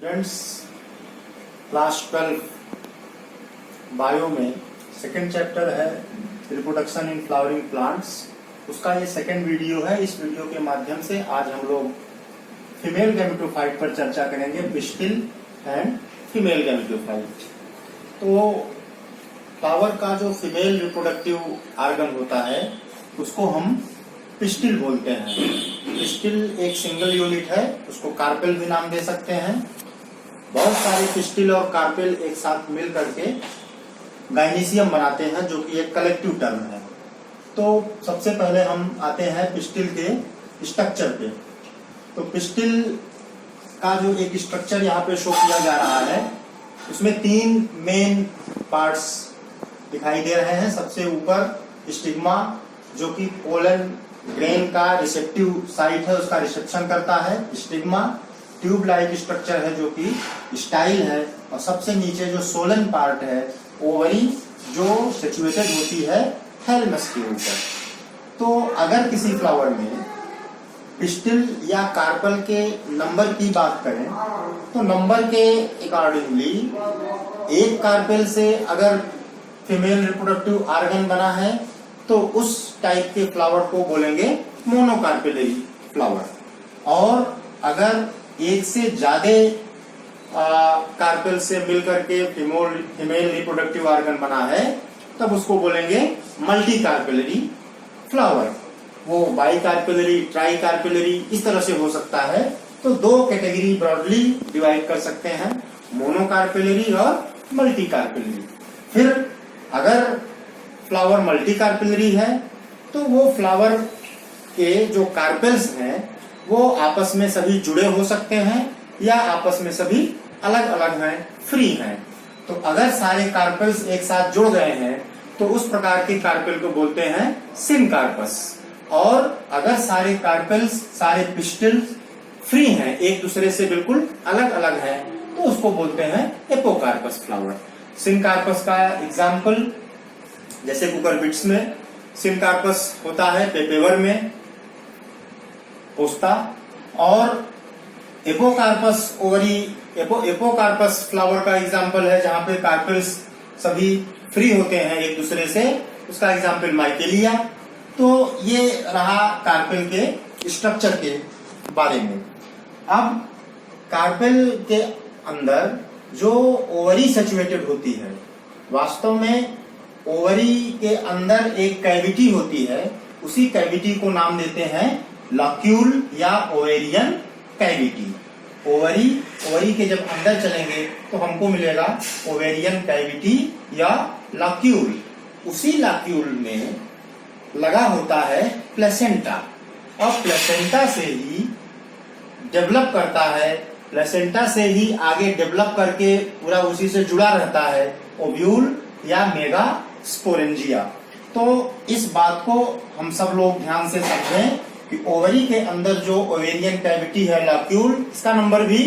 Friends, class 12 bio में second chapter है reproduction in flowering plants. उसका ये सेकेंड वीडियो है। इस वीडियो के माध्यम से आज हम लोग फीमेल गैमेटोफाइट पर चर्चा करेंगे, पिस्टिल एंड फीमेल गैमेटोफाइट। तो फ्लावर का जो फीमेल रिप्रोडक्टिव आर्गन होता है उसको हम पिस्टिल बोलते हैं। पिस्टिल एक सिंगल यूनिट है, उसको कार्पेल भी नाम दे सकते हैं। बहुत सारे पिस्टिल और कार्पेल एक साथ मिल करके गाइनीशियम बनाते हैं, जो कि एक कलेक्टिव टर्म है। तो सबसे पहले हम आते हैं पिस्टिल के स्ट्रक्चर पे। तो पिस्टिल का जो एक स्ट्रक्चर यहाँ पे शो किया जा रहा है, उसमें तीन मेन पार्ट्स दिखाई दे रहे हैं। सबसे ऊपर स्टिग्मा, जो कि पोलन ग्रेन का रिसेप्टिव साइट है, उसका रिसेप्शन करता है। स्टिग्मा ट्यूब लाइक स्ट्रक्चर है, जो कि स्टाइल है। और सबसे नीचे जो सोलन पार्ट है, ओवरी, जो सिचुएटेड होती है थैलेमस के ऊपर। तो अगर किसी फ्लावर में पिस्टिल या कार्पल के नंबर की बात करें तो नंबर के अकॉर्डिंगली एक कार्पेल से अगर फीमेल रिप्रोडक्टिव आर्गन बना है तो उस टाइप के फ्लावर को बोलेंगे मोनोकार्पेलरी फ्लावर। और अगर एक से ज्यादा कार्पेल से मिलकर के फीमेल रिप्रोडक्टिव आर्गन बना है तब उसको बोलेंगे मल्टी कार्पेलरी फ्लावर। वो बाई कार्पेलरी, ट्राई कार्पेलरी इस तरह से हो सकता है। तो दो कैटेगरी ब्रॉडली डिवाइड कर सकते हैं, मोनोकार्पेलरी और मल्टी कार्पेलरी। फिर अगर फ्लावर मल्टी कार्पेलरी है तो वो फ्लावर के जो कार्पेल्स हैं वो आपस में सभी जुड़े हो सकते हैं या आपस में सभी अलग अलग हैं, फ्री हैं। तो अगर सारे कार्पेल्स एक साथ जुड़ गए हैं तो उस प्रकार के कार्पेल को बोलते हैं सिनकार्पस। और अगर सारे कार्पेल्स, सारे पिस्टिल्स फ्री हैं, एक दूसरे से बिल्कुल अलग अलग हैं, तो उसको बोलते हैं एपोकार्पस फ्लावर। सिनकार्पस का एग्जाम्पल जैसे कुकुरबिट्स में सिनकार्पस होता है, पेपेवर में होस्ता। और एपोकार्पस ओवरी, एपोकार्पस फ्लावर का एग्जाम्पल है जहां पे कार्पेल्स सभी फ्री होते हैं एक दूसरे से, उसका एग्जाम्पल माइकेलिया। तो ये रहा कार्पेल के स्ट्रक्चर के बारे में। अब कार्पेल के अंदर जो ओवरी सिचुएटेड होती है, वास्तव में ओवरी के अंदर एक कैविटी होती है, उसी कैविटी को नाम देते हैं लॉक्यूल या ओवेरियन कैविटी। ओवरी के जब अंदर चलेंगे तो हमको मिलेगा ओवेरियन कैविटी या लॉक्यूल। उसी लॉक्यूल में लगा होता है प्लेसेंटा, और प्लेसेंटा से ही डेवलप करता है, प्लेसेंटा से ही आगे डेवलप करके पूरा उसी से जुड़ा रहता है ओव्यूल या मेगा स्पोरेंजिया। तो इस बात को हम सब लोग ध्यान से समझें कि ओवरी के अंदर जो ओवेरियन कैविटी है लॉक्यूल, इसका नंबर भी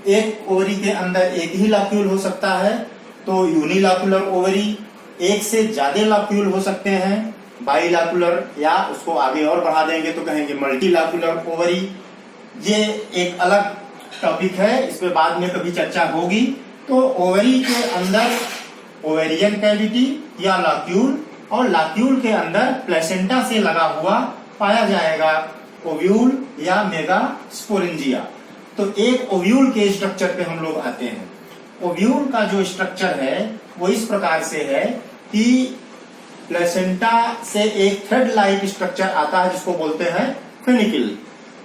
एक ओवरी के अंदर एक ही लॉक्यूल हो सकता है। तो यूनिलॉक्यूलर ओवरी, एक से ज्यादा लॉक्यूल हो सकते हैं, बाइलॉक्यूलर, या उसको आगे और बढ़ा देंगे तो कहेंगे मल्टीलॉक्यूलर ओवरी। ये एक अलग टॉपिक है, इस पे बाद में कभी चर्चा होगी। तो ओवरी के अंदर ओवेरियन कैविटी या लॉक्यूल, और लॉक्यूल के अंदर प्लेसेंटा से लगा हुआ पाया जाएगा ओव्यूल या मेगा स्पोरेंजिया। तो एक ओव्यूल के स्ट्रक्चर पे हम लोग आते हैं। ओव्यूल का जो स्ट्रक्चर है वो इस प्रकार से है कि प्लेसेंटा से एक थ्रेड लाइक स्ट्रक्चर आता है जिसको बोलते हैं फेनिकिल।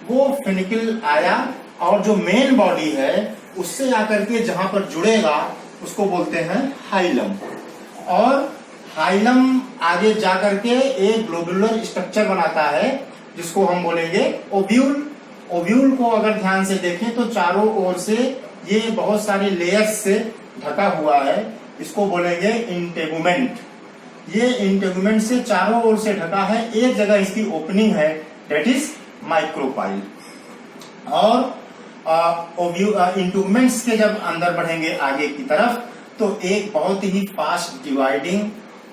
वो फेनिकिल आया और जो मेन बॉडी है उससे आकर के जहां पर जुड़ेगा उसको बोलते हैं हाइलम। और हाइलम आगे जाकर के एक ग्लोबुलर स्ट्रक्चर बनाता है जिसको हम बोलेंगे ओव्यूल। ओव्यूल को अगर ध्यान से देखें तो चारों ओर से ये बहुत सारे लेयर्स से ढका हुआ है, इसको बोलेंगे इंटेगुमेंट। ये इंटेगुमेंट से चारों ओर से ढका है, एक जगह इसकी ओपनिंग है, डेट इज माइक्रोपाइल। और इंटेगुमेंट्स के जब अंदर बढ़ेंगे आगे की तरफ तो एक बहुत ही फास्ट डिवाइडिंग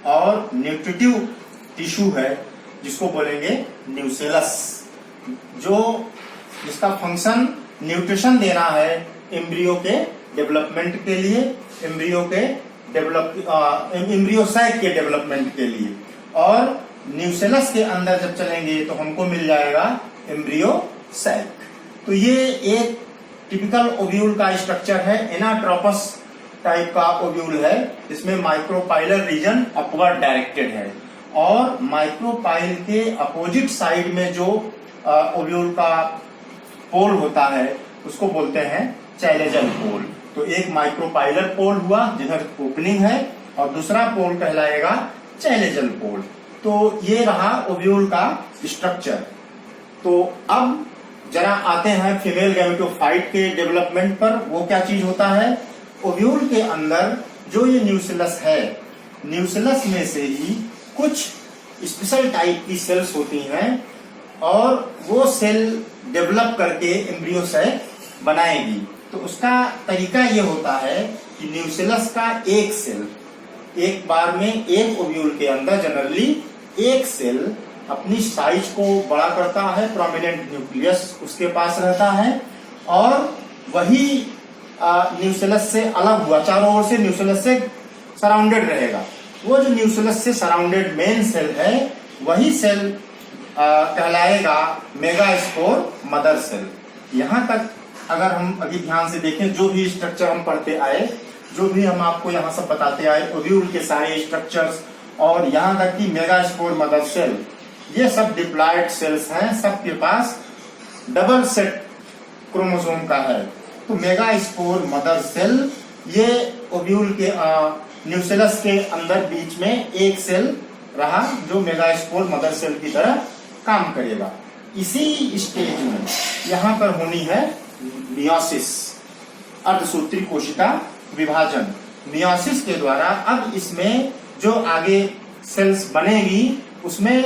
और न्यूट्रिटिव टिश्यू है जिसको बोलेंगे न्यूसेलस, जो जिसका फंक्शन न्यूट्रिशन देना है एम्ब्रियो के डेवलपमेंट के लिए, एम्ब्रियो सैक के डेवलपमेंट के लिए। और न्यूसेलस के अंदर जब चलेंगे तो हमको मिल जाएगा एम्ब्रियो सैक। तो ये एक टिपिकल ओव्यूल का स्ट्रक्चर है, एनाट्रोपस टाइप का ओव्यूल है। इसमें माइक्रोपाइलर रीजन अपवर्ड डायरेक्टेड है और माइक्रोपाइल के अपोजिट साइड में जो ओव्यूल का पोल होता है उसको बोलते हैं चैलेजल पोल। तो एक माइक्रोपाइलर पोल हुआ जिधर ओपनिंग है और दूसरा पोल कहलाएगा चैलेजल पोल। तो ये रहा ओव्यूल का स्ट्रक्चर। तो अब जरा आते हैं फीमेल गैमेटोफाइट के डेवलपमेंट पर। वो क्या चीज होता है, ओव्यूल के अंदर जो ये न्यूसेलस है, न्यूसेलस में से ही कुछ स्पेशल टाइप की सेल्स होती हैं और वो सेल डेवलप करके एम्ब्रियो सैक बनाएगी। तो उसका तरीका ये होता है कि न्यूसेलस का एक सेल एक बार में एक ओव्यूल के अंदर जनरली एक सेल अपनी साइज को बड़ा करता है, प्रोमिनेंट न्यूक्लियस उसके पास रहता है और वही न्यूसेलस से अलग हुआ चारों ओर से न्यूसेलस से सराउंडेड रहेगा। वो जो न्यूसेलस से सराउंडेड मेन सेल है वही सेल कहलाएगा मेगास्पोर मदर सेल। यहाँ तक अगर हम अभी ध्यान से देखें, जो भी स्ट्रक्चर हम पढ़ते आए, जो भी हम आपको यहाँ सब बताते आए, ओव्यूल के सारे स्ट्रक्चर्स और यहाँ तक कि मेगास्पोर मदर सेल, ये सब डिप्लॉयड सेल्स हैं, सबके पास डबल सेट क्रोमोसोम का है। तो मेगास्पोर मदर सेल ये ओव्यूल के न्यूसेलस के अंदर बीच में एक सेल रहा जो मेगास्पोर मदर सेल की तरह काम करेगा। इसी स्टेज में यहाँ पर होनी है मियोसिस, अर्धसूत्री कोशिका विभाजन। मियोसिस के द्वारा अब इसमें जो आगे सेल्स बनेगी उसमें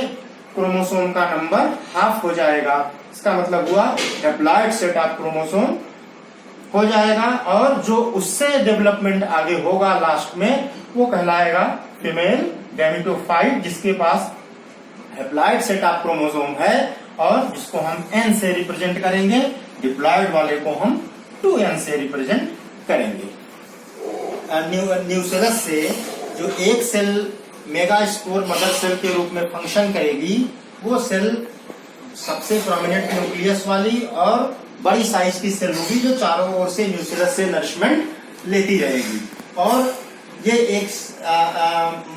क्रोमोसोम का नंबर हाफ हो जाएगा। इसका मतलब हुआ हैप्लॉइड सेट ऑफ क्रोमोसोम हो जाएगा और जो उससे डेवलपमेंट आगे होगा लास्ट में वो कहलाएगा फीमेल गैमेटोफाइट, जिसके पास हैप्लॉइड सेट ऑफ क्रोमोसोम है और जिसको हम N से रिप्रेजेंट करेंगे, डिप्लॉयड वाले को हम 2N से रिप्रेजेंट करेंगे। न्यूसेलस से जो एक सेल मेगास्पोर मदर सेल के रूप में फंक्शन करेगी वो सेल सबसे प्रोमिनेंट न्यूक्लियस वाली और बड़ी साइज की सेल होगी जो चारों ओर से न्यूसेलस से नरिशमेंट लेती रहेगी। और ये एक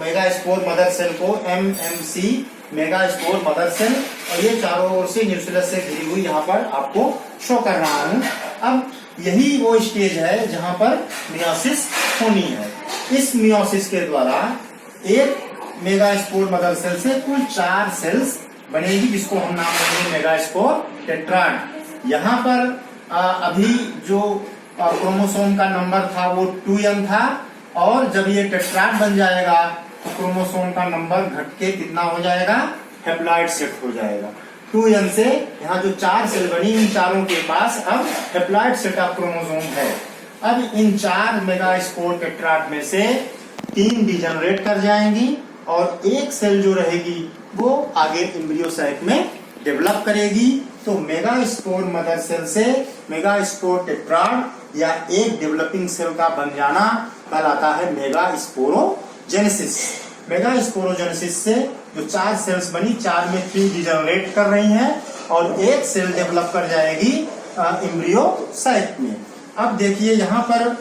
मेगास्पोर मदर सेल को MMC मेगास्पोर मदर सेल और ये चारों ओर से न्यूसेलस से घिरी हुई यहाँ पर आपको शो कर रहा हूँ। अब यही वो स्टेज है जहाँ पर मियोसिस होनी है। इस मियोसिस के द्वारा एक मेगास्पोर मदर सेल से कुल 4 सेल्स बनेगी जिसको हम नाम देंगे मेगास्पोर टेट्राड। यहाँ पर अभी जो क्रोमोसोम का नंबर था वो 2N था और जब ये टेट्राड बन जाएगा तो क्रोमोसोम का नंबर घट के कितना हो जाएगा, हैप्लॉइड सेट हो जाएगा। 2N से यहाँ जो 4 सेल बनी इन चारों के पास अब हैप्लॉइड सेट ऑफ क्रोमोसोम है। अब इन 4 मेगास्पोर टेट्राड में से 3 डिजनरेट कर जाएंगी और एक सेल जो रहेगी वो आगे एम्ब्रियो सैक में डेवलप करेगी। तो मेगास्पोर मदर सेल से मेगास्पोर टेट्राड या एक डेवलपिंग सेल का बन जाना कहलाता है मेगास्पोरोजेनेसिस। मेगास्पोरोजेनेसिस से जो 4 सेल्स बनी, 4 में 3 डिजनरेट कर रही हैं और एक सेल डेवलप कर जाएगी एम्ब्रियो सैक में। अब देखिए यहाँ पर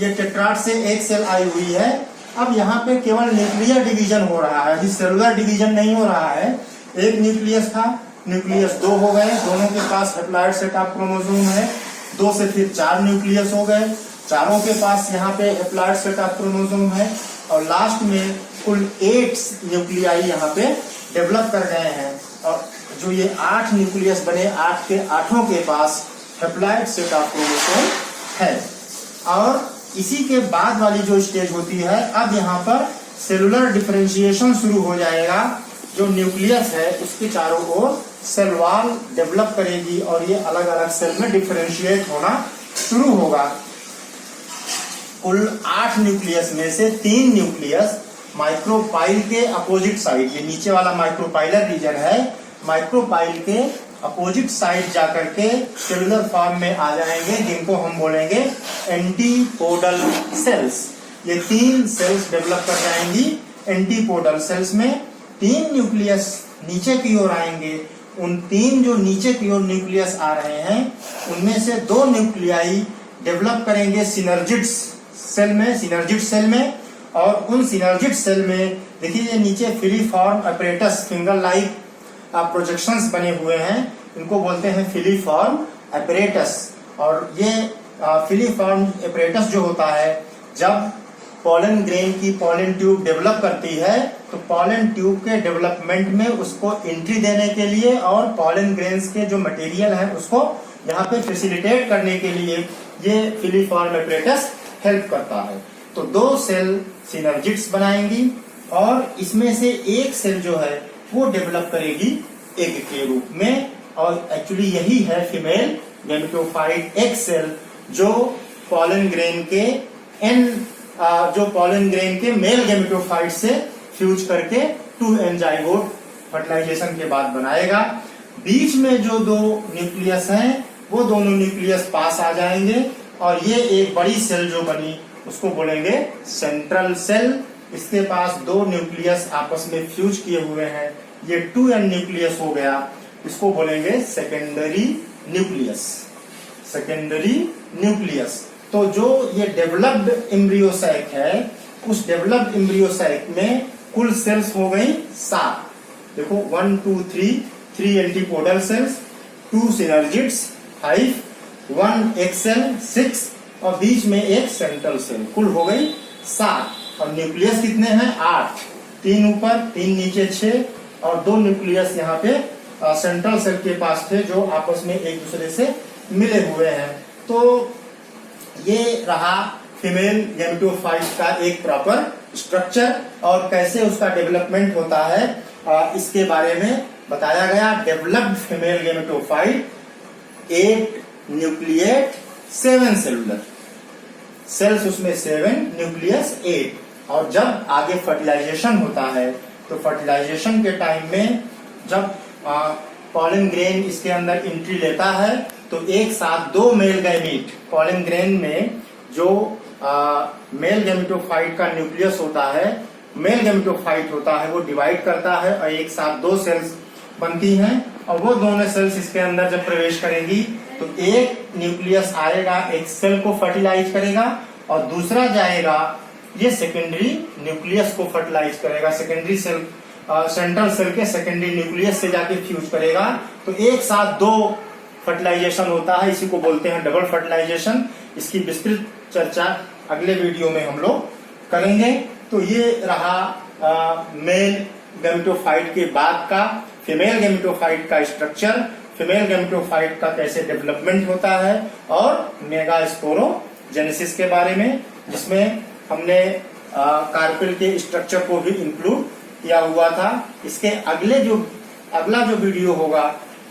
ये टेट्राड से एक सेल आई हुई है। अब यहाँ पे केवल न्यूक्लियर डिवीजन हो रहा है, अभी सेलुलर डिवीजन नहीं हो रहा है। एक न्यूक्लियस था, न्यूक्लियस 2 हो गए, दोनों के पास हैप्लॉइड सेट ऑफ क्रोमोसोम है। 2 से फिर 4 न्यूक्लियस हो गए, चारों के पास यहाँ पे हैप्लॉइड सेट ऑफ क्रोमोसोम है और लास्ट में कुल 8 न्यूक्लियाई यहाँ पे डेवलप कर गए हैं। और जो ये 8 न्यूक्लियस बने, 8 के 8 के पास हैप्लॉइड सेट ऑफ क्रोमोसोम है। और इसी के बाद वाली जो स्टेज होती है, अब यहाँ पर सेलुलर डिफरेंशिएशन शुरू हो जाएगा। जो न्यूक्लियस है उसके चारों ओर सेल वॉल डेवलप करेगी और ये अलग अलग सेल में डिफरेंशिएट होना शुरू होगा। कुल 8 न्यूक्लियस में से 3 न्यूक्लियस माइक्रोपाइल के अपोजिट साइड, ये नीचे वाला माइक्रोपाइलर रीजन है, माइक्रोपाइल के अपोजिट साइड जाकर के सेलुलर फॉर्म में आ जाएंगे, जिनको हम बोलेंगे एंटीपोडल सेल्स। ये 3 सेल्स डेवलप कर जाएंगी एंटीपोडल सेल्स में। 3 न्यूक्लियस नीचे की ओर आएंगे। उन 3 जो नीचे की ओर न्यूक्लियस आ रहे हैं, उनमें से 2 न्यूक्लियाई डेवलप करेंगे सिनर्जिड सेल में। और उन सिनर्जिड सेल में देखिए, ये नीचे filiform apparatus finger like projections बने हुए हैं, इनको बोलते हैं फिलीफॉर्म अपरेटस। और ये फिलीफॉर्म अपरेटस जो होता है, जब पॉलन ग्रेन की पॉलन ट्यूब डेवलप करती है, तो पॉलन ट्यूब के डेवलपमेंट में उसको एंट्री देने के लिए और पॉलन ग्रेन्स के जो मटेरियल है उसको यहाँ पे फैसिलिटेट करने के लिए ये फिलीफॉर्म अपरेटस हेल्प करता है। तो 2 सेल सिनर्जिड्स बनाएंगी और इसमें से एक सेल जो है वो डेवलप करेगी एग के रूप में। और एक्चुअली यही है फीमेल गैमेटोफाइट एग सेल, जो पॉलन ग्रेन के मेल गैमेटोफाइट से फ्यूज करके 2n जाइगोट फर्टिलाइजेशन के बाद बनाएगा। बीच में जो 2 न्यूक्लियस हैं, वो दोनों न्यूक्लियस पास आ जाएंगे और ये एक बड़ी सेल जो बनी उसको बोलेंगे सेंट्रल सेल। इसके पास 2 न्यूक्लियस आपस में फ्यूज किए हुए हैं, ये 2n न्यूक्लियस हो गया, इसको बोलेंगे सेकेंडरी न्यूक्लियस। तो जो ये डेवलप्ड एम्ब्रियोसाइक है, उस डेवलप्ड एम्ब्रियोसाइक में कुल सेल्स हो गई 7। देखो 1 2 3 antipodal cells, 2 synergids 5, 1 egg cell 6 और बीच में एक सेंट्रल सेल, कुल हो गई 7। और न्यूक्लियस कितने हैं? 8, 3 ऊपर 3 नीचे 6 और 2 न्यूक्लियस यहाँ पे सेंट्रल सेल के पास थे, जो आपस में एक दूसरे से मिले हुए हैं। तो ये रहा फीमेल गैमेटोफाइट का एक प्रॉपर स्ट्रक्चर, और कैसे उसका डेवलपमेंट होता है इसके बारे में बताया गया। Developed female gametophyte 8 nucleate 7 cellular cells, उसमें 7 न्यूक्लियस 8। और जब आगे फर्टिलाइजेशन होता है, तो फर्टिलाइजेशन के टाइम में जब पॉलन ग्रेन इसके अंदर एंट्री लेता है, तो एक साथ 2 मेल गैमीट पॉलन ग्रेन में जो मेल गैमेटोफाइट का न्यूक्लियस होता है, मेल गैमेटोफाइट होता है, वो डिवाइड करता है और एक साथ 2 सेल्स बनती हैं। और वो दोनों सेल्स इसके अंदर जब प्रवेश करेंगी, तो एक न्यूक्लियस आएगा, एक सेल को फर्टिलाइज करेगा, और दूसरा जाएगा ये सेकेंडरी न्यूक्लियस को फर्टिलाइज करेगा। सेकेंडरी सेल सेंट्रल सेल के सेकेंडरी न्यूक्लियस से जाके फ्यूज करेगा। तो एक साथ 2 फर्टिलाइजेशन होता है, इसी को बोलते हैं डबल फर्टिलाइजेशन। इसकी विस्तृत चर्चा अगले वीडियो में हम लोग करेंगे। तो ये रहा मेल गैमेटोफाइट के बाद का फीमेल गैमेटोफाइट का स्ट्रक्चर, फीमेल गैमेटोफाइट का कैसे डेवलपमेंट होता है, और मेगास्पोरोजेनेसिस के बारे में, जिसमें हमने कार्पेल के स्ट्रक्चर को भी इंक्लूड किया हुआ था। इसके अगला जो वीडियो होगा,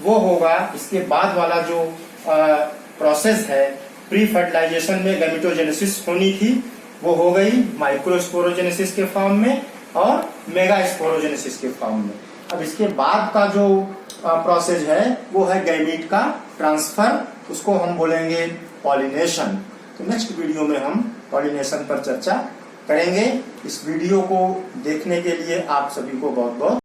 वो होगा इसके बाद वाला जो प्रोसेस है। प्री फर्टिलाइजेशन में गैमेटोजेनेसिस होनी थी, वो हो गई माइक्रोस्पोरोजेनेसिस के फॉर्म में और मेगास्पोरोजेनेसिस के फॉर्म में। अब इसके बाद का जो प्रोसेस है, वो है गैमीट का ट्रांसफर, उसको हम बोलेंगे पॉलिनेशन। तो नेक्स्ट वीडियो में हम पॉलिनेशन पर चर्चा करेंगे। इस वीडियो को देखने के लिए आप सभी को बहुत बहुत